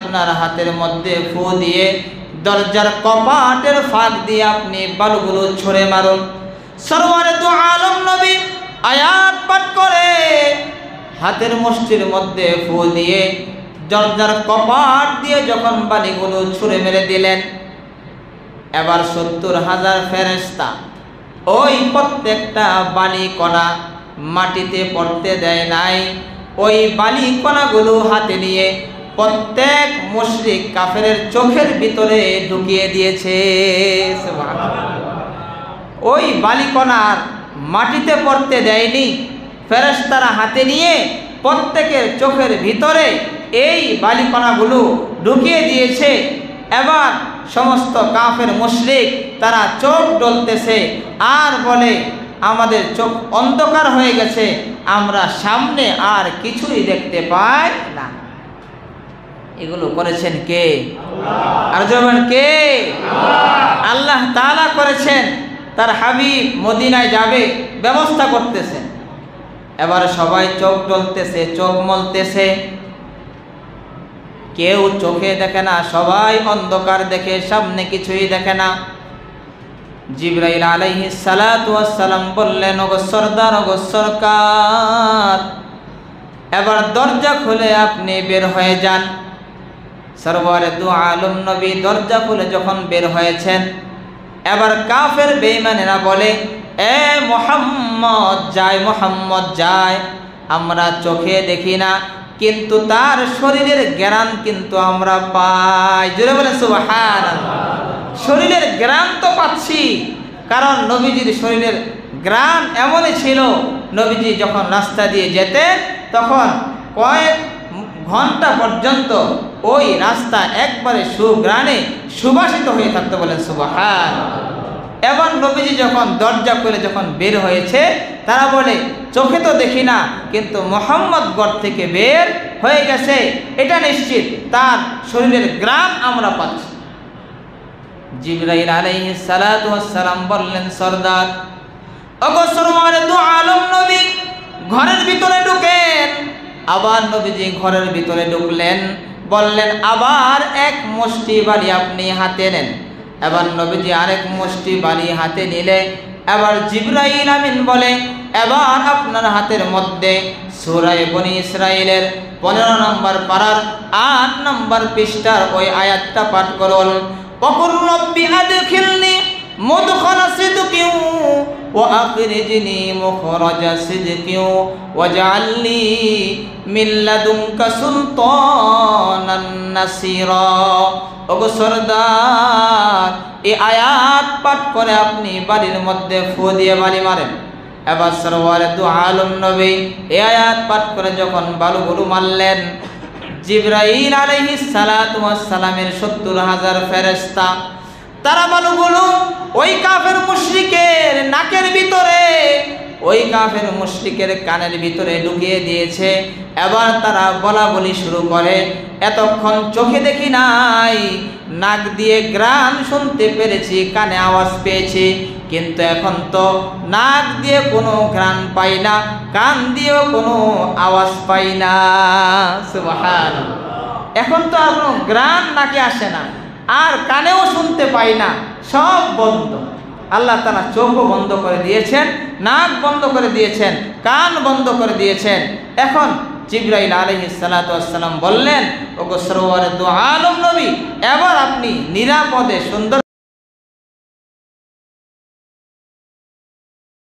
আপনার হাতের মধ্যে ফু দিয়ে দরজার কপাটের ফাঁক দিয়ে আপনি বালুগুলো ছুঁড়ে মারুন। সরওয়ারে দু আলম নবী আয়াত পাঠ করে হাতের মুষ্টির মধ্যে ফু দিয়ে দরজার কপাট দিয়ে যখন বালিগুলো ছুঁড়ে মেরে দিলেন, এবার 70,000 ফেরেশতা ওই প্রত্যেকটা বালি কণা মাটিতে পড়তে দেয় নাই। ওই বালি কণাগুলো হাতে নিয়ে প্রত্যেক মুশরিক কাফেরের চোখের ভিতরে ঢুকিয়ে দিয়েছে। ওই বালি কণার মাটিতে পড়তে দেয়নি, ফেরেশতারা হাতে নিয়ে প্রত্যেকের চোখের ভিতরে এই বালি কণাগুলো ঢুকিয়ে দিয়েছে। এবার সমস্ত কাফের মুশরিক তারা চোখ ডলতেছে আর বলে, আমাদের চোখ অন্ধকার হয়ে গেছে, আমরা সামনে আর কিছুই দেখতে পাই না। এগুলো করেছেন কে? আর জবান কে? আল্লাহ তাআলা করেছেন। তার হাবিব মদিনায় যাবে ব্যবস্থা করতেছেন। এবার সবাই চোখ ডলতেছে, চোখ মলতেছে, কেউ চোখে দেখে না, সবাই অন্ধকার দেখে, সামনে কিছুই দেখে না। জিবরাইল আলাইহিস সালাতু ওয়াস সালাম বললেন, ওগো সরদার, ওগো সরকার, এবার দরজা খুলে আপনি বের হয়ে যান। সরওয়ারে দু আলম নবী দরজা খুলে যখন বের হয়েছেন, এবার কাফের বেঈমানেরা বলে, এ মুহাম্মদ যায়, মুহাম্মদ যায়, আমরা চোখে দেখি না কিন্তু তার শরীরের ঘ্রাণ কিন্তু আমরা পাই। জোরে বলেন সুবহানাল্লাহ। শরীরের ঘ্রাণ তো পাচ্ছি, কারণ নবীজির শরীরের ঘ্রাণ এমনই ছিল, নবীজি যখন রাস্তা দিয়ে যেতেন তখন কয়েক ঘন্টা পর্যন্ত ওই রাস্তা একবারে সুঘ্রাণে সুবাসিত হয়ে থাকতো। বলেন সুবহানাল্লাহ। এবার নবীজি যখন দরজা খুলে যখন বের হয়েছে, তারা বলে, চোখে তো দেখি না কিন্তু মুহাম্মদ ঘর থেকে বের হয়ে গেছে, এটা নিশ্চিত, তার শরীরের ঘ্রাণ আমরা পাচ্ছি। জিবরাইল আলাইহিস সালাতু ওয়াস সালাম বললেন, সরদার, ওগো সরওয়ারে দু আলম নবী ঘরের ভিতরে ঢুকেন। আবার নবীজি ঘরের ভিতরে ঢুকলেন, বললেন, আবার এক মুষ্টি বালি আপনি হাতে নেন। এবার নবীজি আরেক মুষ্টি বালি হাতে নিলে এবার জিবরাইল আমিন বলে, এবার আপনার হাতের মধ্যে সূরা বনী ইসরাঈলের 15 নম্বর পারার 8 নম্বর পৃষ্ঠার ওই আয়াতটা পাঠ করুন। ওয়াকুর রব্বি আদখিলনি মুদখালা সিদকিন ওয়া আখরিজনি মুখরাজা সিদকিন ওয়াজআলনি মিন লাদুনকা সুলতানান নাসীরা। ওগো সরদার, এই আয়াত পাঠ করে আপনি বাড়ির মধ্যে ফু দিয়ে বাড়ি মারেন। এবার সরওয়ারে দু আলম নবী এই আয়াত পাঠ করে যখন বালুগুলো মারলেন, জিবরাইল আলাইহিস সালাতু ওয়াস সালামের 70,000 ফেরেশতা তারা বালুগুলো ওই কাফের মুশরিকের নাকের ভিতরে, ওই কাফের মুশরিকের কানের ভিতরে ঢুকিয়ে দিয়েছে। এবার তারা বলা বলি শুরু করে, এতক্ষণ চোখে দেখি নাই, নাক দিয়ে ঘ্রাণ শুনতে পেরেছি, কানে আওয়াজ পেয়েছি, কিন্তু এখন তো নাক দিয়ে কোনো ঘ্রাণ পাই না, কান দিয়েও কোনো আওয়াজ পাই না। সুবহানাল্লাহ। এখন তো আর কোনো ঘ্রাণ নাকে আসে না, আর কানেও শুনতে পাই না, সব বন্ধ। আল্লাহ তাআলা চোখও বন্ধ করে দিয়েছেন, নাক বন্ধ করে দিয়েছেন, কান বন্ধ করে দিয়েছেন। এখন জিবরাইল আলাইহিস সালাতু ওয়াস সালাম বললেন, ওগো সরওয়ারে দু আলম নবী, এবার আপনি নিরাপদে সুন্দর